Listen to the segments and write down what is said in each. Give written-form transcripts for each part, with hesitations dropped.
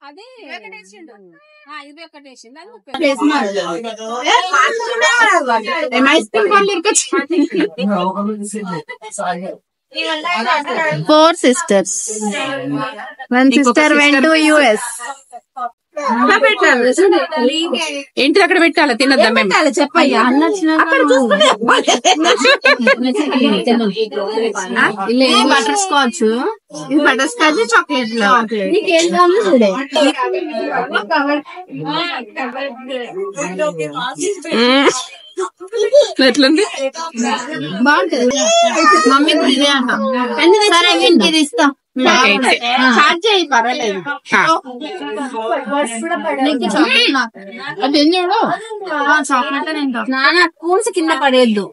అది ఇది ఒకటేసింది అది 4 sisters. One sister went to US. ఏంటి అక్కడ పెట్టాలి తినద్దా మేము చెప్పయ్యా బటర్ స్కాచ్ ఇది బటర్ స్కాచ్ చాక్లెట్ ఎట్లుంది బాగుంటది మమ్మీ ఇదే సరే ఇది ఇస్తా చార్జ్ చేయి పర్వాలేదు చాక్లెట్ నాన్న కూల్స్ కింద పడేద్దు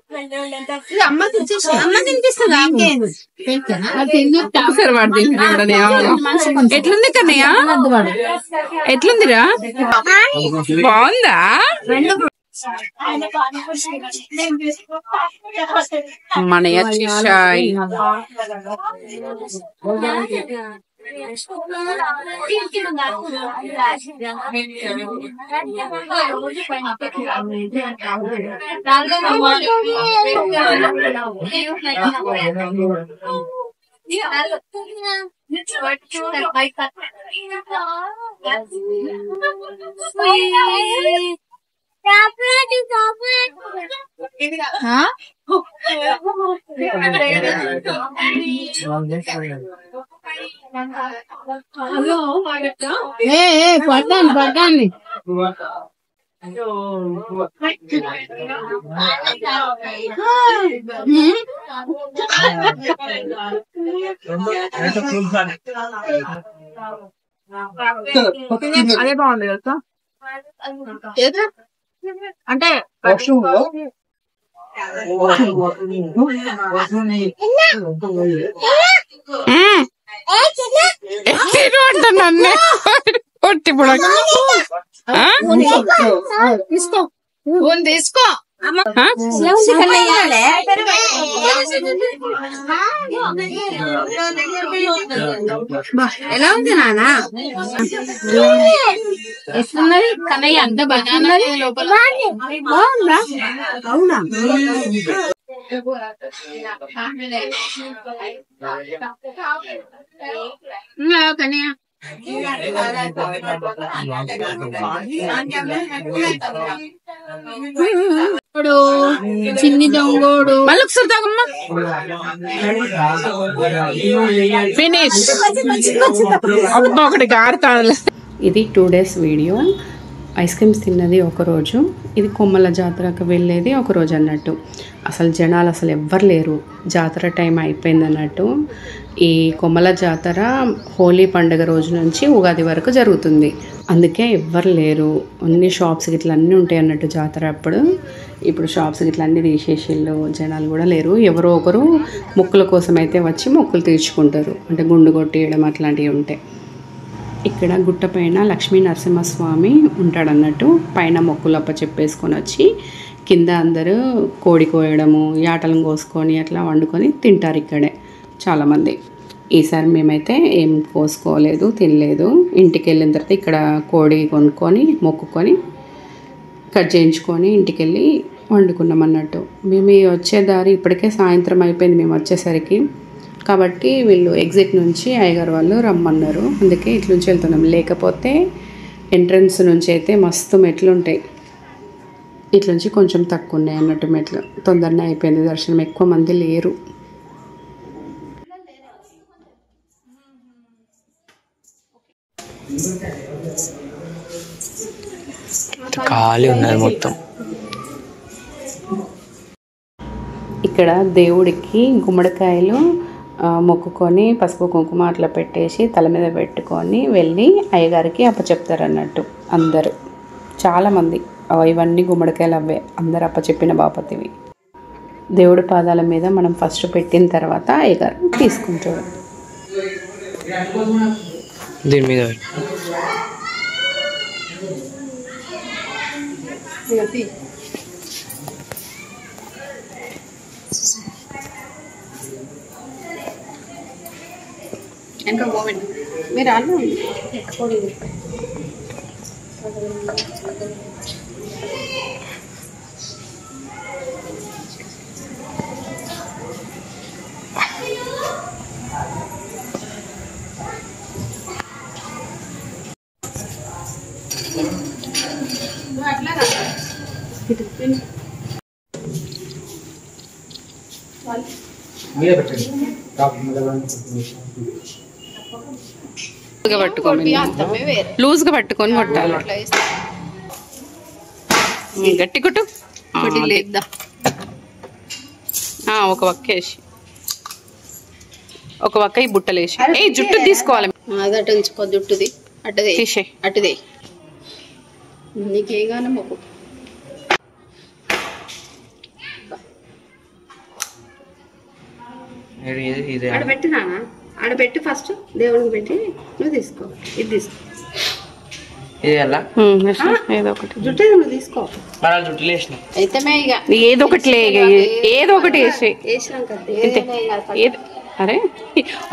అమ్మకి ఇచ్చేసి అమ్మ తినిపిస్తుంది ఎట్లుంది కన్నయ్య ఎట్లుందిరా బాగుందా మన వచ్చేసాయి పడ్డాను పడ్డాను అదే బాగుంది కదా అంటే నన్ను తీసుకో తీసుకో ఎలా ఉంది నానా వేస్తున్నది కన్నయ్య అంత బనానా లోపల బాగుందా అవునా కన్నయ్య చిన్ని దొంగోడు మళ్ళీ ఒకసారి తాగమ్మా ఫినిష్ అబ్బా ఒకటి గారుతాడు. ఇది 2 days వీడియో. ఐస్ క్రీమ్స్ తిన్నది ఒకరోజు, ఇది కొమ్మల జాతరకు వెళ్ళేది ఒకరోజు అన్నట్టు. అసలు జనాలు అసలు ఎవ్వరు లేరు, జాతర టైం అయిపోయింది అన్నట్టు. ఈ కొమ్మల జాతర హోలీ పండుగ రోజు నుంచి ఉగాది వరకు జరుగుతుంది, అందుకే ఎవ్వరు లేరు. అన్ని షాప్స్ గిట్లా అన్నీ ఉంటాయి అన్నట్టు జాతర అప్పుడు. ఇప్పుడు షాప్స్ గిట్లా అన్నీ తీసేసిళ్ళు, జనాలు కూడా లేరు. ఎవరో ఒకరు మొక్కుల కోసం అయితే వచ్చి మొక్కులు తీర్చుకుంటారు, అంటే గుండు కొట్టేయడం అట్లాంటివి ఉంటాయి. ఇక్కడ గుట్ట పైన లక్ష్మీ నరసింహస్వామి ఉంటాడన్నట్టు. పైన మొక్కులప్ప చెప్పేసుకొని వచ్చి కింద అందరూ కోడి కోయడము, యాటలను కోసుకొని అట్లా వండుకొని తింటారు ఇక్కడే చాలామంది. ఈసారి మేమైతే ఏం కోసుకోలేదు, తినలేదు. ఇంటికి వెళ్ళిన తర్వాత ఇక్కడ కోడి కొనుక్కొని మొక్కుకొని కట్ చేయించుకొని ఇంటికి వెళ్ళి వండుకున్నాం అన్నట్టు. మేము వచ్చే దారి ఇప్పటికే సాయంత్రం అయిపోయింది మేము వచ్చేసరికి. కాబట్టి వీళ్ళు ఎగ్జిట్ నుంచి అయ్యగారు వాళ్ళు రమ్మన్నారు, అందుకే ఇట్లుంచి వెళ్తున్నాం. లేకపోతే ఎంట్రన్స్ నుంచి అయితే మస్తు మెట్లు ఉంటాయి, ఇట్లుంచి కొంచెం తక్కువ ఉన్నాయి అన్నట్టు మెట్లు. తొందరనే అయిపోయింది దర్శనం, ఎక్కువ మంది లేరు. ఖాళీ ఉన్నది మొత్తం. ఇక్కడ దేవుడికి గుమ్మడికాయలు మొక్కుకొని పసుపు కుంకుమ అట్లా పెట్టేసి తల మీద పెట్టుకొని వెళ్ళి అయ్యగారికి అప్పచెప్తారు అన్నట్టు అందరూ. చాలామంది ఇవన్నీ గుమ్మడికాయలు అవే, అందరు అప్పచెప్పిన బాపతివి. దేవుడి పాదాల మీద మనం ఫస్ట్ పెట్టిన తర్వాత అయ్యగారు తీసుకుంటాడు. దీని మీద ఇంకా మీరు అన్ను లూజ్ గా పట్టుకొని కొట్టాలి. గట్టి కొట్టు. ఒక వక్క వేసి ఒక వక్క ఈ బుట్టలు వేసి జుట్టు తీసుకోవాలి. అదట ఉంచుకో జుట్టుది అటుదే తీసే అటుదే నీకేం కానీ మొక్కు ఆడబెట్టి నాన్న ఆడబెట్టి ఫస్ట్ దేవుడికి పెట్టి నువ్వు తీసుకో. ఇది తీసుకో ఏదో ఒకటి జుట్టు నువ్వు తీసుకో. అయితే ఇక ఏదో ఒకటి ఏదో ఒకటి వేసే వేసినాక అరే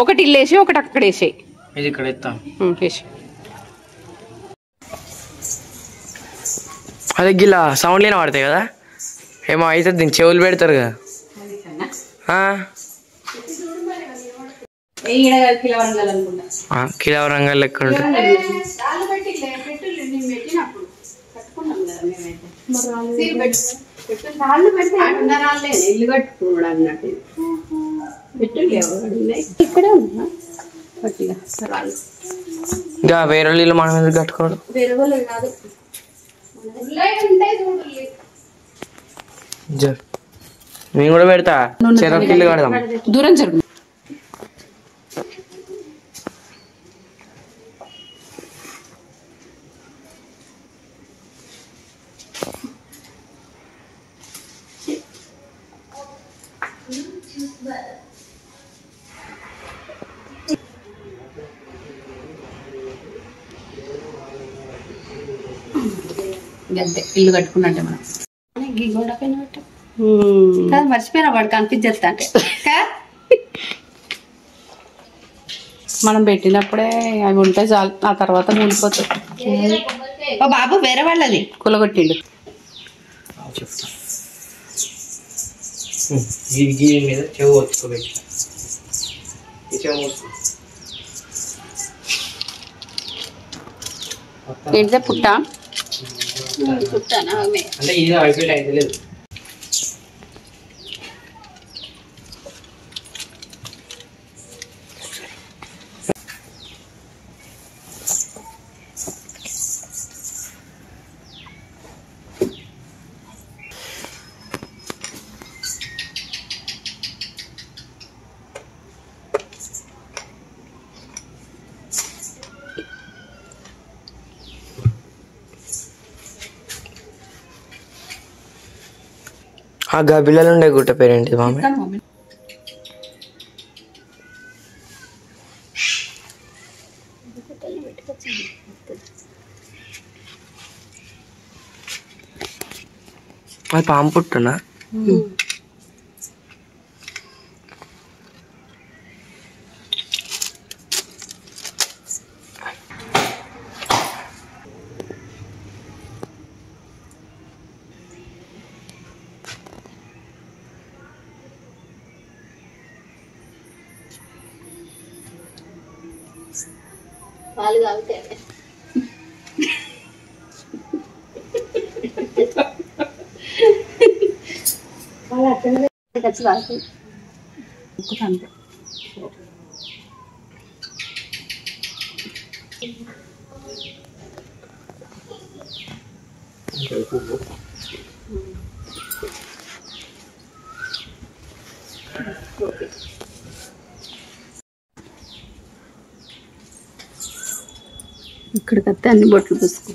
ఒకటి ఇల్లు వేసి ఒకటి అక్కడ వేసే వేసి అదే గిలా సౌండ్ లేని పడతాయి కదా ఏమో అయితే దీన్ని చెవులు పెడతారు కదా. కిలో రంగాలు లెక్క ఉంటాయి. ఇల్లు కట్టుకోవడం అన్నట్టు ఇక్కడే ఉన్నా ఇంకా వేరే నీళ్ళు మన మీద కట్టుకోవడం వేరే వాళ్ళు కాదు. మేము కూడా పెడతా చెరకు ఇల్లు కడదాం. దూరం జరుగు. అంతే ఇల్లు కట్టుకున్నట్టే మనం గోడపైన పెట్టు. మర్చిపోయినా వాడు కనిపించేస్తా అంటే మనం పెట్టినప్పుడే అవి ఉంటే చాలు, ఆ తర్వాత మూడిపోతుంది. ఓ బాబు వేరే వాళ్ళది కులగొట్టిండు. ఏంటిదే పుట్ట చుట్టానా అంటే ఇది అయిపోయి అయితే లేదు. ఆ గబ్బిలలో ఉండే గుట్ట పేరేంటి మామి? అది పాము పుట్టునా? పాలు కావుతాయి. అంతే. ఇక్కడికి వస్తే అన్ని బొట్లు పూసుకో.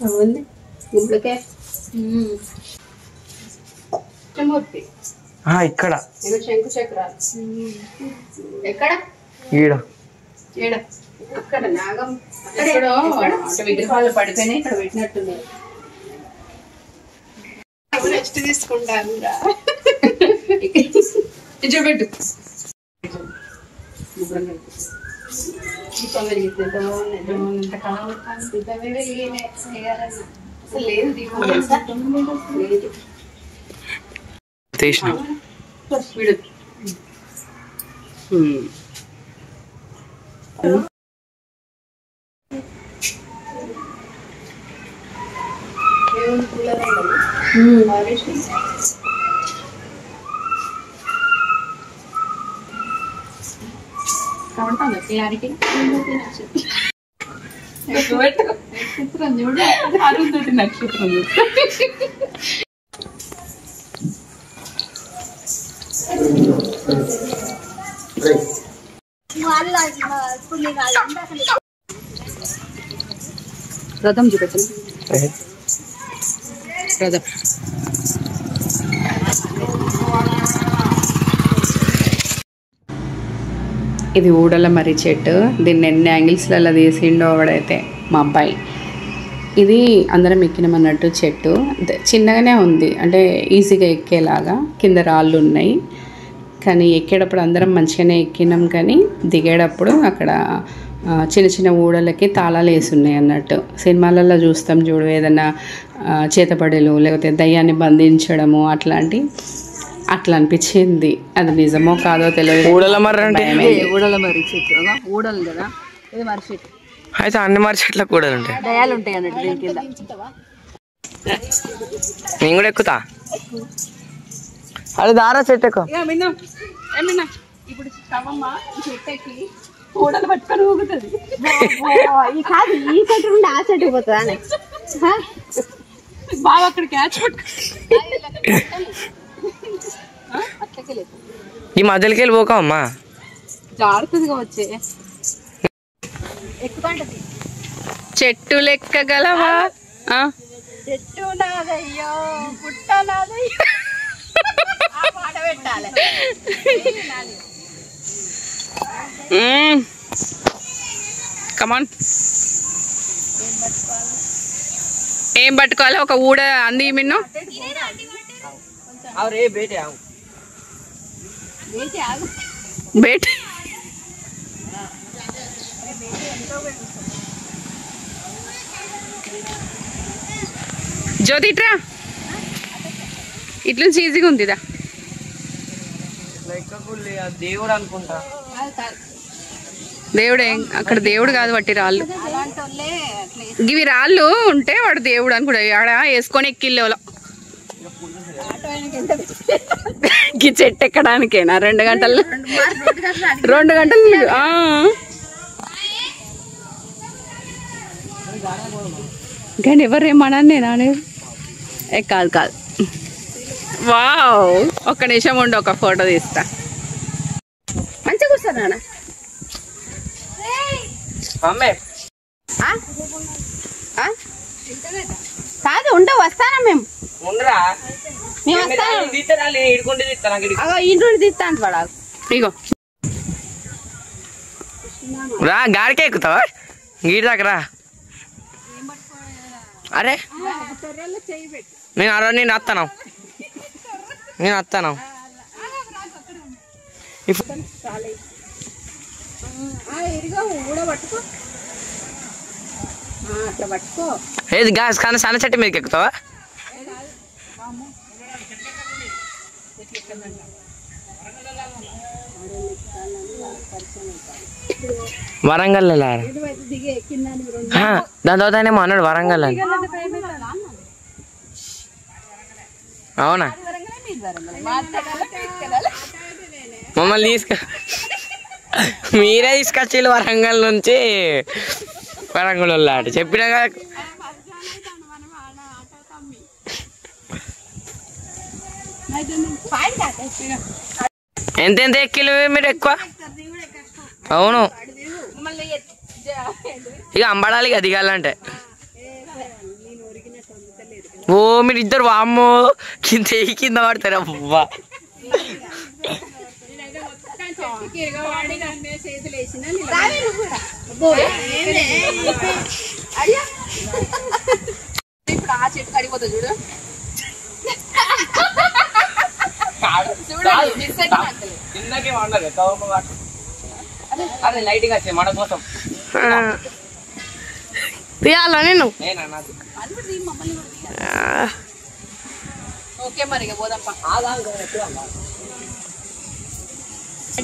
అవుంది గుంపులకే మూర్తి ఇక్కడ శంకు చక్రాలు ఎక్కడ ఈడ ఏడ అక్కడ నాగం విగ్రహాలు పడిపోయినాయి, ఇక్కడ పెట్టినట్టుంది. రెస్ట్ తీసుకుంటాను చూపెట్టు. క్లారిటీ నక్షత్రం రథం చూపెట్టండి. రథం ఇది ఊడల మర్రి చెట్టు. దీన్ని ఎన్ని యాంగిల్స్లలో తీసిండో వాడైతే మా అబ్బాయి. ఇది అందరం ఎక్కినామన్నట్టు చెట్టు చిన్నగానే ఉంది, అంటే ఈజీగా ఎక్కేలాగా. కింద రాళ్ళు ఉన్నాయి, కానీ ఎక్కేటప్పుడు అందరం మంచిగానే ఎక్కినాం. కానీ దిగేటప్పుడు అక్కడ చిన్న చిన్న ఊడలకి తాళాలు వేసి ఉన్నాయి అన్నట్టు. సినిమాలలో చూస్తాం చూడు, ఏదైనా చేతపడేలు లేకపోతే దయ్యాన్ని బంధించడము అట్లా అనిపించింది. అది నిజమో కాదో తెలియదు. ఊడల మర్రి ఊడల మర్రి చెట్టు, ఊడలు కదా ఇది మర్రి చెట్టు. అయితే అన్ని మర్రి చెట్లకు కూడలు ఉంటాయి, దయాలు ఉంటాయి అన్నట్టు దీని కింద. నేను కూడా ఎక్కుతా. అది దారా చెట్టు ఎక్కువ. ఇప్పుడు చెట్టు ఎక్కి ఊడలు పట్టుకొని ఊగుతుంది. కాదు ఈ చెట్టు నుండి ఆ చెట్టు పోతుందా బాగా అక్కడ క్యాచ్ ఈ మధ్యలోకి వెళ్ళి పోకామమ్మా, జారుతుందిగా వచ్చే. చెట్టు లెక్కగలవా? చెట్టు నాదయ్యో పుట్ట నాదయ్యో పాట పెట్టాలి. కమాన్, ఏం పట్టుకోవాలి? ఒక ఊడ అంది మిన్ను. బేటి జ్యోతి ఇట్రా, ఇట్లా ఈజీగా ఉందిదా. దేవుడు అనుకుంటా. దేవుడే అక్కడ, దేవుడు కాదు వట్టి రాళ్ళు. ఇవి రాళ్ళు ఉంటే వాడు దేవుడు అనుకుంటా. ఆడ వేసుకొని ఎక్కిళ్ళేవాళ్ళం. ఈ చెట్టు ఎక్కడానికేనా 2 గంటలు? 2 గంటలు. కానీ ఎవరేమన్నా నేను కాదు. వావ్, ఒక్క నిమిషం ఉండి ఒక ఫోటో తీస్తా. మంచిగా కూర్చోనా? కాదు ఉండవు, వస్తానా మేము ఇంటి తీస్తా అంట వాడు. ఇగో రా, గాడికే ఎక్కుతావా? గీడి దాకా రా. అరే నేను వస్తాను. ఏది గాస్ కానీ సన్న చెట్టు మీదకి ఎక్కుతావా? వరంగల్ దాని తర్వాత అన్నాడు వరంగల్ అని. అవునా? మమ్మల్ని మీరే తీసుకొచ్చి వరంగల్ నుంచి వరంగల్ వెళ్ళాడు చెప్పినా కదా. ఎంత ఎక్కిలు మీరు ఎక్కువ? అవును, ఇక అంబడాలి ఇక దిగాలంటే. ఓ మీరు ఇద్దరు వామ్మో కింద పడతారా? అవ్వా ఇప్పుడు ఆ చెట్టు కడిగిపోతుంది చూడు. అదే లైట్ గా మన కోసం తీయాలా నేను? ఓకే మరి పోదప్ప.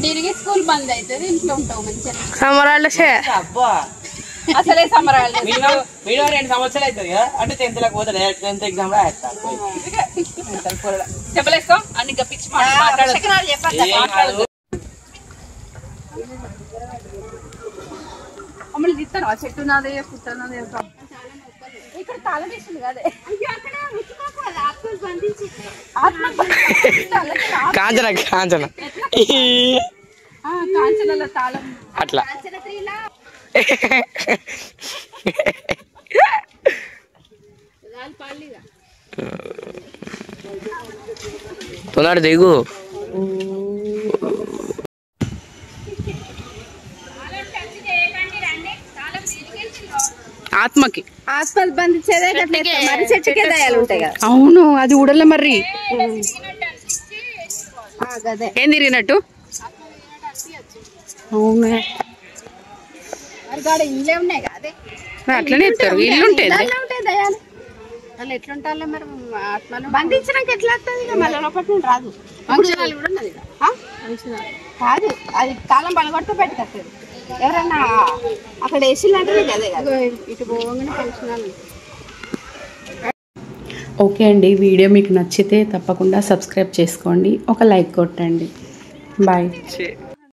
తిరిగి స్కూల్ బంద్ అవుతుంది, ఇంట్లో ఉంటావు మంచిగా. సమరాలసే అబ్బా అసలే సమరాలు మినిమం 2 సంవత్సరాలు అవుతుంది కదా, అంటే 10th లకు పోతుంది, 10th ఎగ్జామ్ లో చెప్పలేసుకో అన్ని గప్పించి మాట్లాడు. మమ్మల్ని తిస్తాను ఆ చెట్టు నాదే పుట్టనాదే. ఇక్కడ తాళం వేసింది కదే. కాంచన కాంచన కాంచనలో తాళం అట్లా తొందర దిగు. ఆత్మకి హాస్పిటల్ బంధించేదే మరి చెట్టుకే దయాలు ఉంటాయి కదా. అవును, అది ఉడల మర్రి. గదే ఏం తిరిగినట్టు? అవునే, మరి గాడ ఇల్లే ఉన్నాయి కదా. అదే అట్లనే ఇస్తారు, ఇల్లు ఉంటుంది. ఉంటాయి దయాలు. వాళ్ళు ఎట్లుంటారు మరి ఆత్మలు బంధించినాక ఎట్లా వస్తుంది? ఇక మళ్ళీ లోపల నుండి రాదు. ఫంక్షనాలు కూడా ఉన్నది కాదు, అది తాళం పలగొడితే పెట్టుకొస్తుంది. ఎవరన్నా అక్కడ వేసిల్లంటే అదే కదా, ఇటు పోగానే ఫంక్షనాలు. ఓకే అండి, వీడియో మీకు నచ్చితే తప్పకుండా సబ్స్క్రైబ్ చేసుకోండి, ఒక లైక్ కొట్టండి. బాయ్.